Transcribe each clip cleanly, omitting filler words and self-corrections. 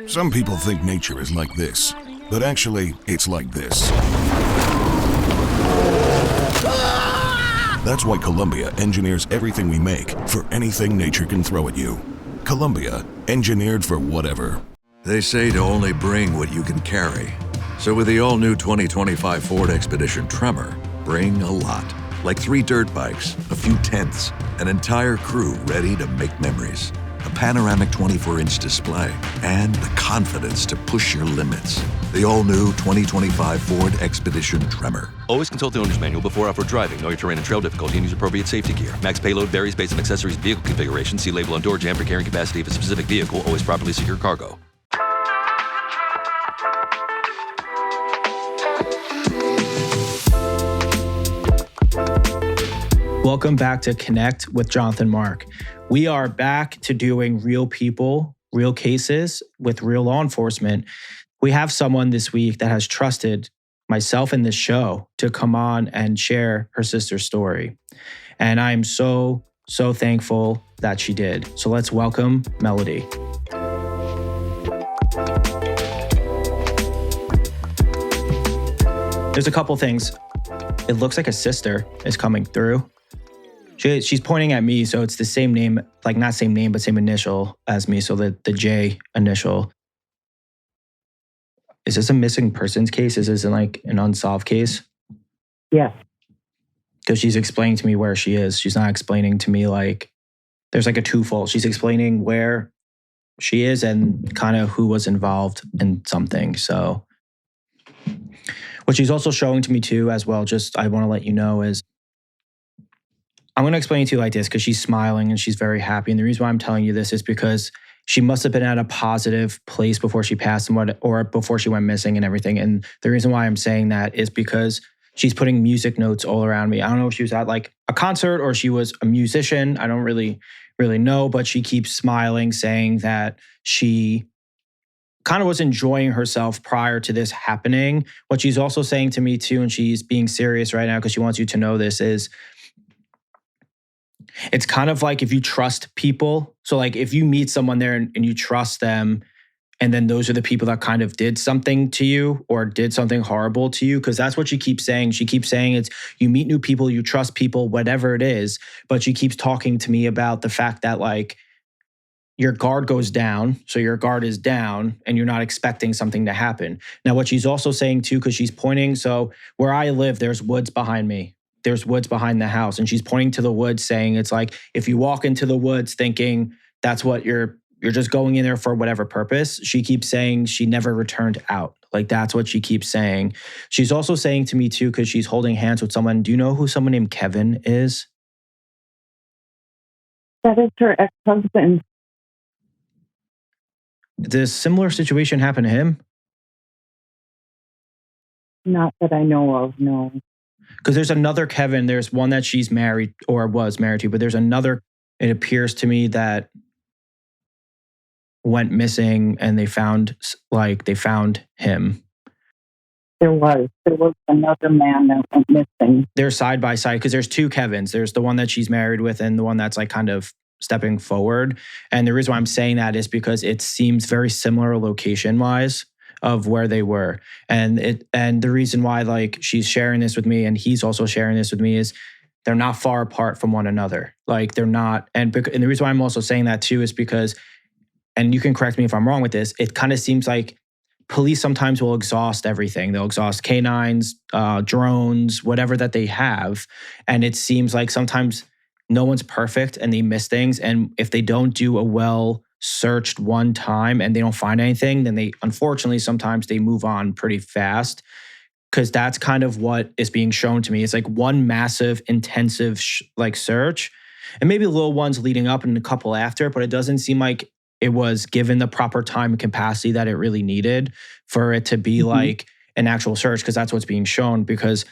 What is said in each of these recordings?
Some people think nature is like this, but actually, it's like this. That's why Columbia engineers everything we make for anything nature can throw at you. Columbia, engineered for whatever. They say to only bring what you can carry. So with the all-new 2025 Ford Expedition Tremor, bring a lot. Like 3 dirt bikes, a few tents, an entire crew ready to make memories. A panoramic 24-inch display, and the confidence to push your limits. The all-new 2025 Ford Expedition Tremor. Always consult the owner's manual before off-road driving. Know your terrain and trail difficulty and use appropriate safety gear. Max payload varies based on accessories and vehicle configuration. See label on door jamb for carrying capacity of a specific vehicle. Always properly secure cargo. Welcome back to Connect with Jonathan Mark. We are back to doing real people, real cases with real law enforcement. We have someone this week that has trusted myself in this show to come on and share her sister's story. And I'm so thankful that she did. So let's welcome Melodee. There's a couple things. It looks like a sister is coming through. She's pointing at me, so it's the same name, like not same name, but same initial as me, so the J initial. Is this a missing persons case? Is this like an unsolved case? Yes. Because she's explaining to me where she is. She's not explaining to me like, there's like a twofold. She's explaining where she is and kind of who was involved in something. So what she's also showing to me too as well, just I want to let you know is, I'm going to explain it to you like this because she's smiling and she's very happy. And the reason why I'm telling you this is because she must have been at a positive place before she passed or before she went missing and everything. And the reason why I'm saying that is because she's putting music notes all around me. I don't know if she was at like a concert or she was a musician. I don't really know, but she keeps smiling, saying that she kind of was enjoying herself prior to this happening. What she's also saying to me too, and she's being serious right now because she wants you to know this, is it's kind of like if you trust people. So like if you meet someone there and you trust them, and then those are the people that kind of did something to you or did something horrible to you, because that's what she keeps saying. She keeps saying it's you meet new people, you trust people, whatever it is. But she keeps talking to me about the fact that like your guard goes down. So your guard is down and you're not expecting something to happen. Now, what she's also saying too, because she's pointing, so where I live, there's woods behind me. There's woods behind the house. And she's pointing to the woods saying it's like, if you walk into the woods thinking that's what you're just going in there for whatever purpose, she keeps saying she never returned out. Like that's what she keeps saying. She's also saying to me too, because she's holding hands with someone. Do you know who someone named Kevin is? That is her ex-husband. Did a similar situation happen to him? Not that I know of, no. Because there's another Kevin. There's one that she's married or was married to, but there's another, it appears to me, that went missing and they found him. There was another man that went missing. They're side by side because there's two Kevins. There's the one that she's married with and the one that's like kind of stepping forward. And the reason why I'm saying that is because it seems very similar location-wise of where they were. And the reason why like she's sharing this with me and he's also sharing this with me is they're not far apart from one another. Like they're not. And the reason why I'm also saying that too is because, and you can correct me if I'm wrong with this, it kind of seems like police sometimes will exhaust everything. They'll exhaust canines, drones, whatever that they have. And it seems like sometimes no one's perfect and they miss things. And if they don't do a well searched one time and they don't find anything, then they, unfortunately, sometimes they move on pretty fast. Because that's kind of what is being shown to me. It's like one massive, intensive search, and maybe little ones leading up and a couple after, but it doesn't seem like it was given the proper time and capacity that it really needed for it to be like an actual search, because that's what's being shown. Because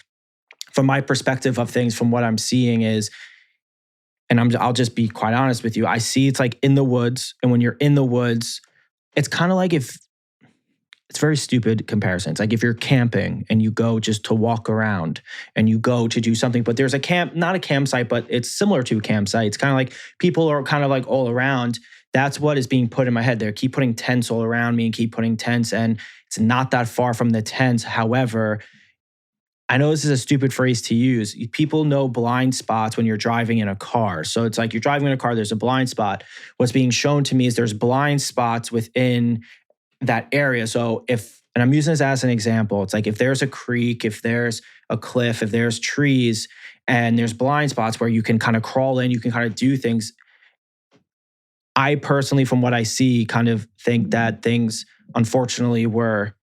from my perspective of things, from what I'm seeing is, and I'll just be quite honest with you, I see it's like in the woods, and when you're in the woods, it's kind of like if, it's very stupid comparison. It's like if you're camping and you go just to walk around and you go to do something, but there's a camp, not a campsite, but it's similar to a campsite. It's kind of like people are kind of like all around. that's what is being put in my head. They keep putting tents all around me and keep putting tents, and it's not that far from the tents. However, I know this is a stupid phrase to use. People know blind spots when you're driving in a car. So it's like you're driving in a car, there's a blind spot. What's being shown to me is there's blind spots within that area. So and I'm using this as an example, it's like if there's a creek, if there's a cliff, if there's trees, and there's blind spots where you can kind of crawl in, you can kind of do things. I personally, from what I see, kind of think that things, unfortunately, were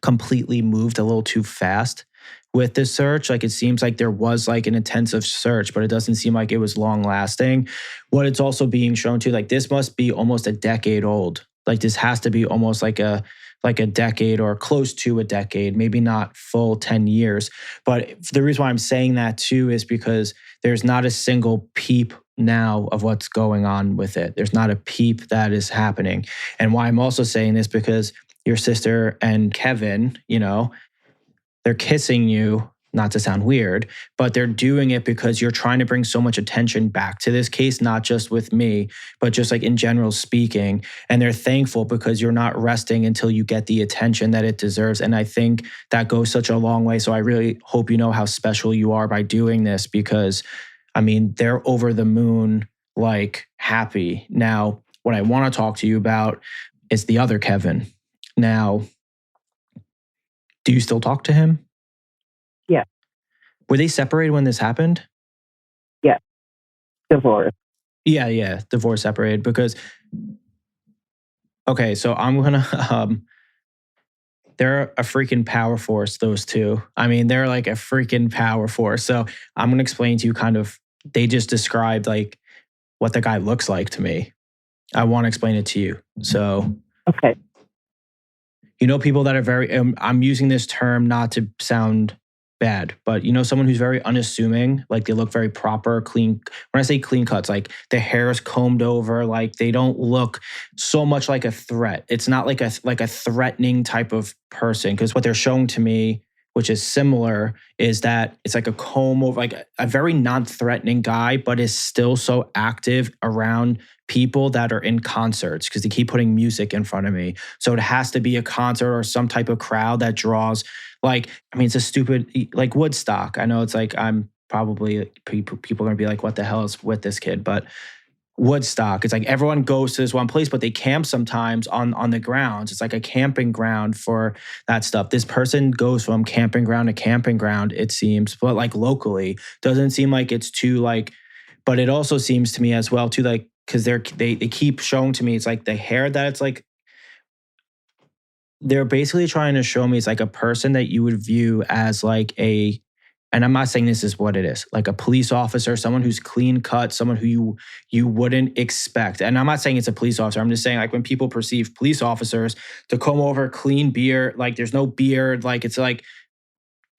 completely moved a little too fast with this search. Like, it seems like there was like an intensive search, but it doesn't seem like it was long lasting. What it's also being shown to, like, this must be almost a decade old. Like, this has to be almost like a decade or close to a decade, maybe not full 10 years. But the reason why I'm saying that too is because there's not a single peep now of what's going on with it. There's not a peep that is happening. And why I'm also saying this, because your sister and Kevin, they're kissing you, not to sound weird, but they're doing it because you're trying to bring so much attention back to this case, not just with me, but just like in general speaking. And they're thankful because you're not resting until you get the attention that it deserves. And I think that goes such a long way. So I really hope you know how special you are by doing this, because I mean, they're over the moon, like happy. Now, what I want to talk to you about is the other Kevin. Now, do you still talk to him? Yeah. Were they separated when this happened? Yeah. Divorce. Yeah. Divorce, separated. Because, okay, so I'm going to, they're a freaking power force, those two. I mean, they're like a freaking power force. So I'm going to explain to you kind of, they just described like what the guy looks like to me. I want to explain it to you. So, okay. People that are very, I'm using this term not to sound bad, but someone who's very unassuming, like they look very proper, clean. When I say clean cuts, like their hair is combed over, like they don't look so much like a threat. It's not like a threatening type of person, because what they're showing to me, which is similar, is that it's like a comb over, like a very non-threatening guy, but is still so active around people that are in concerts, because they keep putting music in front of me. So it has to be a concert or some type of crowd that draws, like, I mean, it's a stupid, like Woodstock. I know it's like, I'm probably, people are going to be like, what the hell is with this kid? But Woodstock, it's like everyone goes to this one place, but they camp sometimes on the grounds. It's like a camping ground for that stuff. This person goes from camping ground to camping ground, it seems, but like locally. Doesn't seem like it's too like, but it also seems to me as well too, like, because they keep showing to me, it's like the hair that it's like, they're basically trying to show me it's like a person that you would view as like and I'm not saying this is what it is, like a police officer, someone who's clean cut, someone who you wouldn't expect. And I'm not saying it's a police officer. I'm just saying, like, when people perceive police officers to come over, clean beard, like there's no beard, like it's like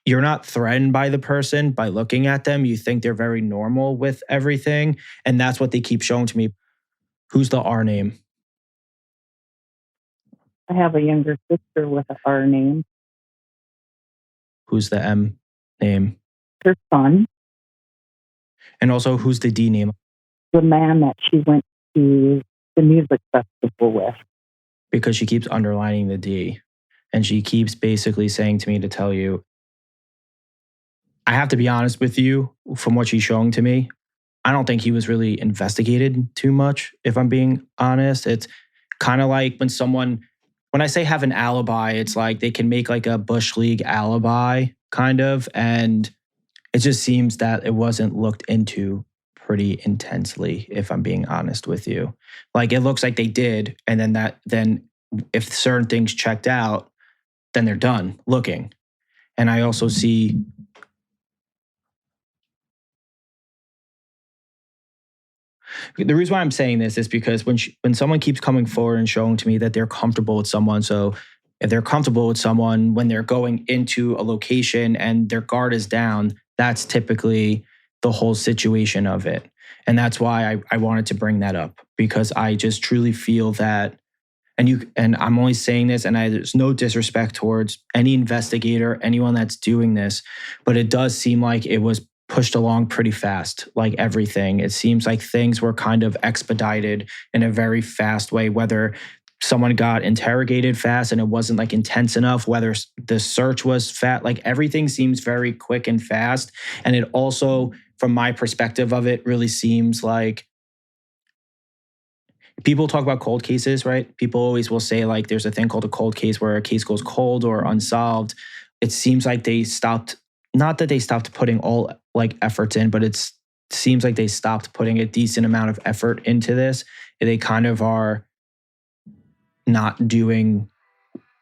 you're not threatened by the person by looking at them. You think they're very normal with everything. And that's what they keep showing to me. Who's the R name? I have a younger sister with an R name. Who's the M name? Her son. And also, who's the D name? The man that she went to the music festival with. Because she keeps underlining the D. And she keeps basically saying to me to tell you, I have to be honest with you, from what she's showing to me, I don't think he was really investigated too much, if I'm being honest. It's kind of like when I say have an alibi, it's like they can make like a Bush League alibi, kind of. And it just seems that it wasn't looked into pretty intensely, if I'm being honest with you. Like, it looks like they did. And then if certain things checked out, then they're done looking. And I also see the reason why I'm saying this is because when someone keeps coming forward and showing to me that they're comfortable with someone, so if they're comfortable with someone when they're going into a location and their guard is down, that's typically the whole situation of it. And that's why I wanted to bring that up, because I just truly feel that, and I'm only saying this, and there's no disrespect towards any investigator, anyone that's doing this, but it does seem like it was pushed along pretty fast, like everything. It seems like things were kind of expedited in a very fast way, whether someone got interrogated fast and it wasn't like intense enough, whether the search was fat, like everything seems very quick and fast. And it also, from my perspective of it, really seems like people talk about cold cases, right? People always will say like there's a thing called a cold case where a case goes cold or unsolved. It seems like they stopped, not that they stopped putting all like efforts in, but it seems like they stopped putting a decent amount of effort into this. They kind of are not doing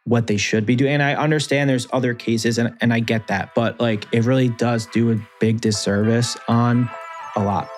what they should be doing. And I understand there's other cases and I get that, but like it really does do a big disservice on a lot.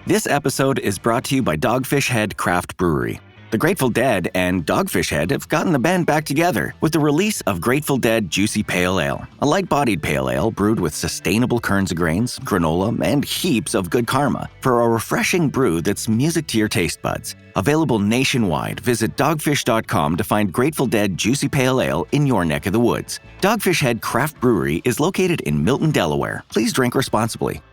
This episode is brought to you by Dogfish Head Craft Brewery. The Grateful Dead and Dogfish Head have gotten the band back together with the release of Grateful Dead Juicy Pale Ale, a light-bodied pale ale brewed with sustainable kernels of grains, granola, and heaps of good karma for a refreshing brew that's music to your taste buds. Available nationwide, visit dogfish.com to find Grateful Dead Juicy Pale Ale in your neck of the woods. Dogfish Head Craft Brewery is located in Milton, Delaware. Please drink responsibly.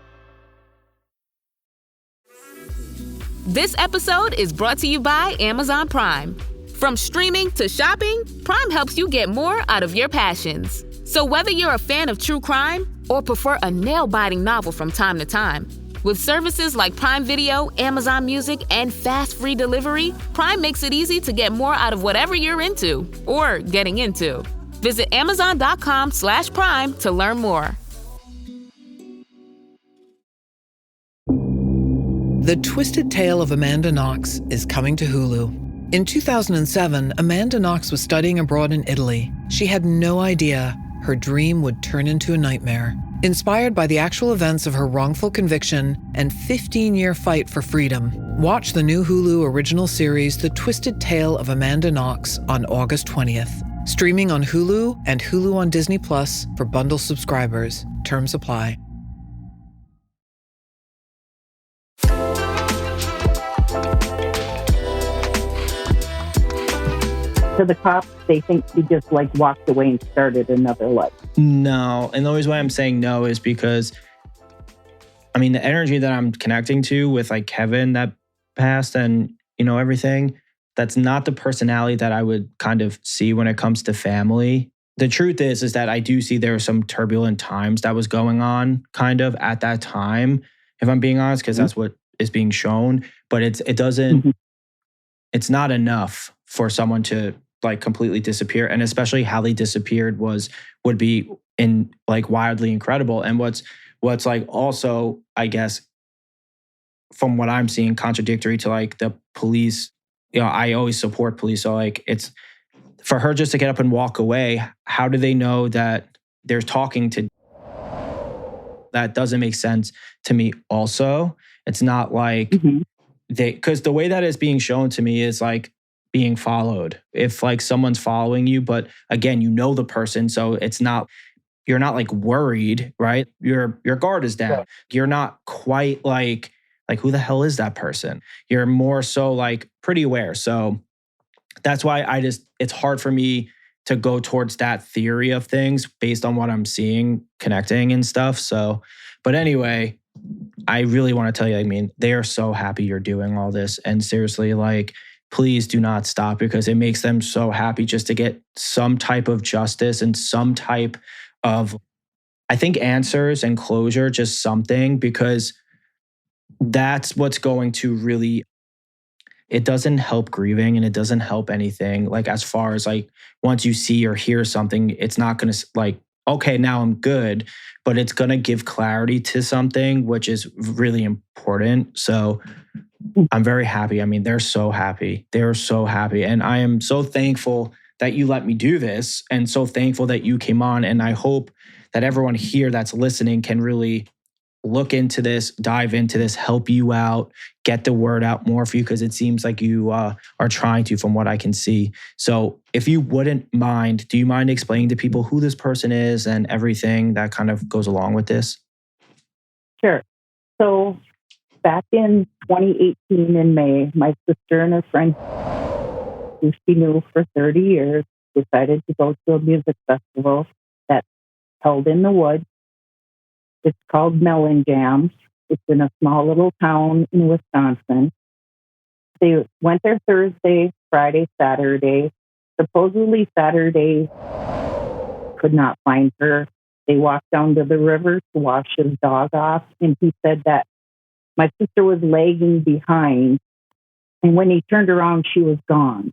This episode is brought to you by Amazon Prime. From streaming to shopping, Prime helps you get more out of your passions. So whether you're a fan of true crime or prefer a nail-biting novel from time to time, with services like Prime Video, Amazon Music, and fast free delivery, Prime makes it easy to get more out of whatever you're into or getting into. Visit Amazon.com/Prime to learn more. The Twisted Tale of Amanda Knox is coming to Hulu. In 2007, Amanda Knox was studying abroad in Italy. She had no idea her dream would turn into a nightmare. Inspired by the actual events of her wrongful conviction and 15-year fight for freedom, watch the new Hulu original series, The Twisted Tale of Amanda Knox, on August 20th. Streaming on Hulu and Hulu on Disney Plus for bundle subscribers. Terms apply. To the cops, they think he just like walked away and started another life. No. And the only way I'm saying no is because, I mean, the energy that I'm connecting to with like Kevin that passed and, you know, everything, that's not the personality that I would kind of see when it comes to family. The truth is that I do see there were some turbulent times that was going on kind of at that time, if I'm being honest, because that's what is being shown. But it doesn't, it's not enough for someone to like completely disappear, and especially how they disappeared would be in like wildly incredible. And what's like also, I guess, from what I'm seeing, contradictory to like the police. You know, I always support police, so like it's for her just to get up and walk away. How do they know that they're talking to? That doesn't make sense to me. Also, it's not like because the way that is being shown to me is like being followed. If like someone's following you, but again, you know the person, so it's not, you're not like worried, right? Your guard is down. Right. You're not quite like who the hell is that person? You're more so like pretty aware. So that's why it's hard for me to go towards that theory of things based on what I'm seeing, connecting and stuff. So, but anyway, I really want to tell you, I mean, they are so happy you're doing all this. And seriously, like, please do not stop, because it makes them so happy just to get some type of justice and some type of, I think, answers and closure, just something, because that's what's going to really, it doesn't help grieving and it doesn't help anything. Like as far as like, once you see or hear something, it's not going to like, okay, now I'm good, but it's going to give clarity to something, which is really important. So I'm very happy. I mean, they're so happy. They're so happy. And I am so thankful that you let me do this, and so thankful that you came on. And I hope that everyone here that's listening can really look into this, dive into this, help you out, get the word out more for you, because it seems like you are trying to, from what I can see. So if you wouldn't mind, do you mind explaining to people who this person is and everything that kind of goes along with this? Sure. So back in 2018 in May, my sister and her friend, who she knew for 30 years, decided to go to a music festival held in the woods. It's called Melon Jam. It's in a small little town in Wisconsin. They went there Thursday, Friday, Saturday. Supposedly Saturday could not find her. They walked down to the river to wash his dog off, and he said that my sister was lagging behind, and when he turned around, she was gone.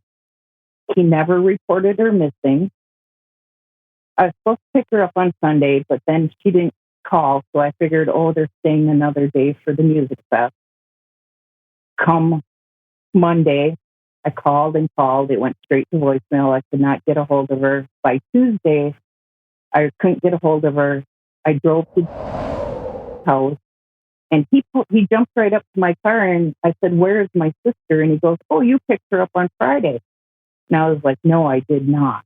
He never reported her missing. I was supposed to pick her up on Sunday, but then she didn't call, so I figured, they're staying another day for the music fest. Come Monday, I called and called. It went straight to voicemail. I could not get a hold of her. By Tuesday, I couldn't get a hold of her. I drove to the house, and he jumped right up to my car, and I said, "Where is my sister?" And he goes, "Oh, you picked her up on Friday." And I was like, "No, I did not."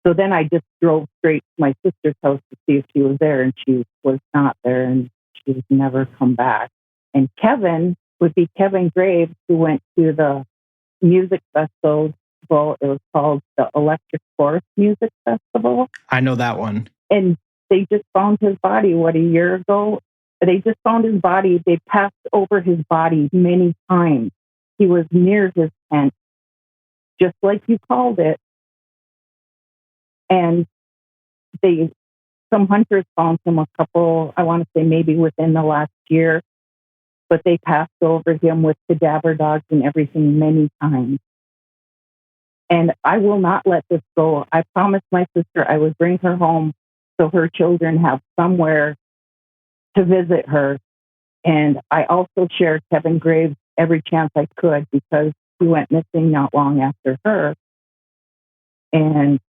So then I just drove straight to my sister's house to see if she was there, and she was not there, and she has never come back. And Kevin would be Kevin Graves, who went to the music festival. It was called the Electric Forest Music Festival. I know that one. And they just found his body, a year ago? They just found his body. They passed over his body many times. He was near his tent, just like you called it. And some hunters found him a couple, I want to say maybe within the last year, but they passed over him with cadaver dogs and everything many times. And I will not let this go. I promised my sister I would bring her home so her children have somewhere to visit her. And I also shared Kevin Graves every chance I could because he went missing not long after her. And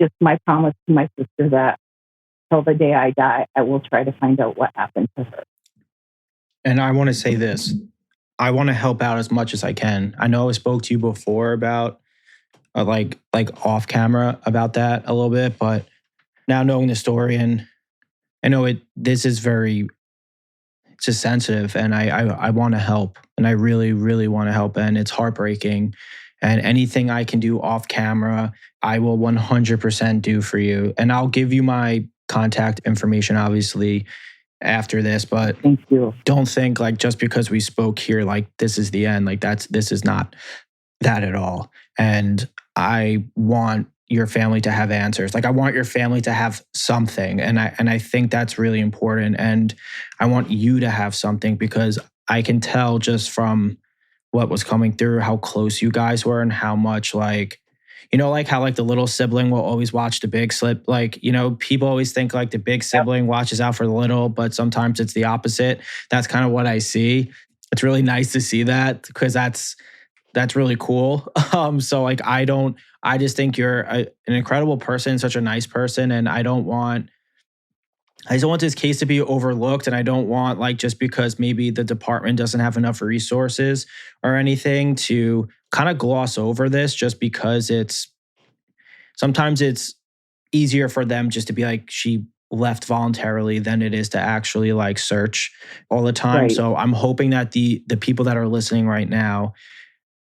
just my promise to my sister that till the day I die, I will try to find out what happened to her. And I want to say this. I want to help out as much as I can. I know I spoke to you before about like off camera about that a little bit, but now knowing the story, and I know this is it's just sensitive, and I want to help, and I really, really want to help, and it's heartbreaking. And anything I can do off camera, I will 100% do for you. And I'll give you my contact information, obviously, after this. But thank you. Don't think like just because we spoke here, like this is the end. Like this is not that at all. And I want your family to have answers. Like I want your family to have something. And I think that's really important. And I want you to have something because I can tell just from what was coming through, how close you guys were and how much like, like how like the little sibling will always watch the big slip. Like, people always think like the big sibling watches out for the little, but sometimes it's the opposite. That's kind of what I see. It's really nice to see that because that's really cool. So like, I just think you're an incredible person, such a nice person. And I don't want this case to be overlooked. And I don't want like, just because maybe the department doesn't have enough resources or anything to kind of gloss over this just because sometimes it's easier for them just to be like, she left voluntarily than it is to actually like search all the time. Right. So I'm hoping that the people that are listening right now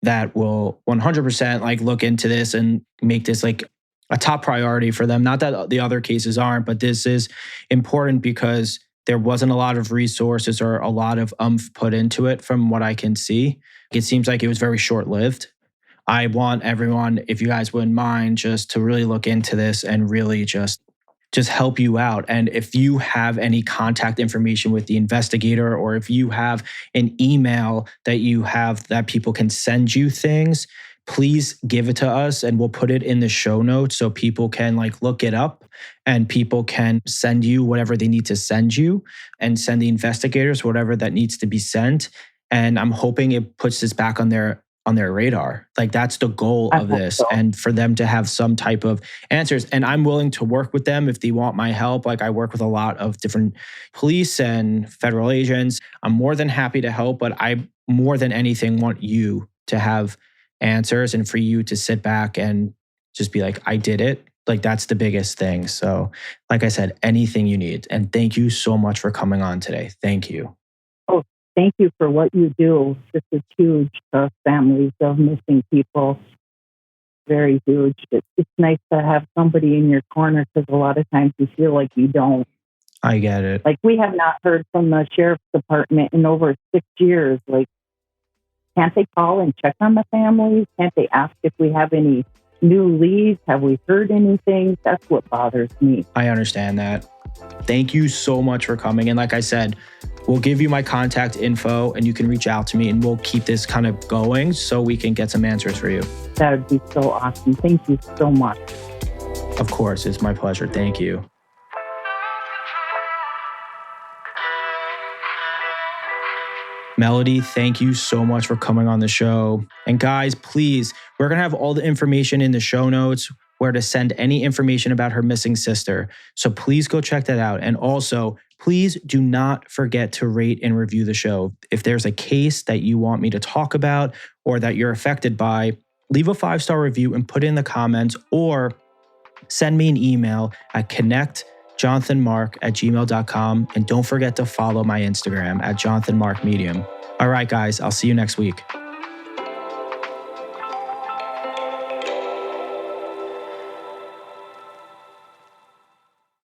that will 100% like look into this and make this like a top priority for them. Not that the other cases aren't, but this is important because there wasn't a lot of resources or a lot of put into it from what I can see. It seems like it was very short-lived. I want everyone, if you guys wouldn't mind, just to really look into this and really just help you out. And if you have any contact information with the investigator, or if you have an email that you have that people can send you things, please give it to us and we'll put it in the show notes so people can like look it up and people can send you whatever they need to send you and send the investigators whatever that needs to be sent. And I'm hoping it puts this back on their radar. Like that's the goal of this. So. And for them to have some type of answers. And I'm willing to work with them if they want my help. Like I work with a lot of different police and federal agents. I'm more than happy to help, but I more than anything want you to have answers and for you to sit back and just be like, I did it. Like that's the biggest thing. So like I said, anything you need. And thank you so much for coming on today. Thank you. Oh, thank you for what you do. This is huge for families of missing people. very huge. It's nice to have somebody in your corner because a lot of times you feel like you don't. I get it. Like, we have not heard from the sheriff's department in over 6 years. Like, can't they call and check on the families? Can't they ask if we have any new leads? Have we heard anything? That's what bothers me. I understand that. Thank you so much for coming. And like I said, we'll give you my contact info and you can reach out to me and we'll keep this kind of going so we can get some answers for you. That would be so awesome. Thank you so much. Of course, it's my pleasure. Thank you. Melodee, thank you so much for coming on the show. And guys, please, we're going to have all the information in the show notes where to send any information about her missing sister. So please go check that out. And also, please do not forget to rate and review the show. If there's a case that you want me to talk about or that you're affected by, leave a 5-star review and put it in the comments or send me an email at connectjonathanmark@gmail.com. And don't forget to follow my Instagram at JonathanMarkMedium. All right, guys, I'll see you next week.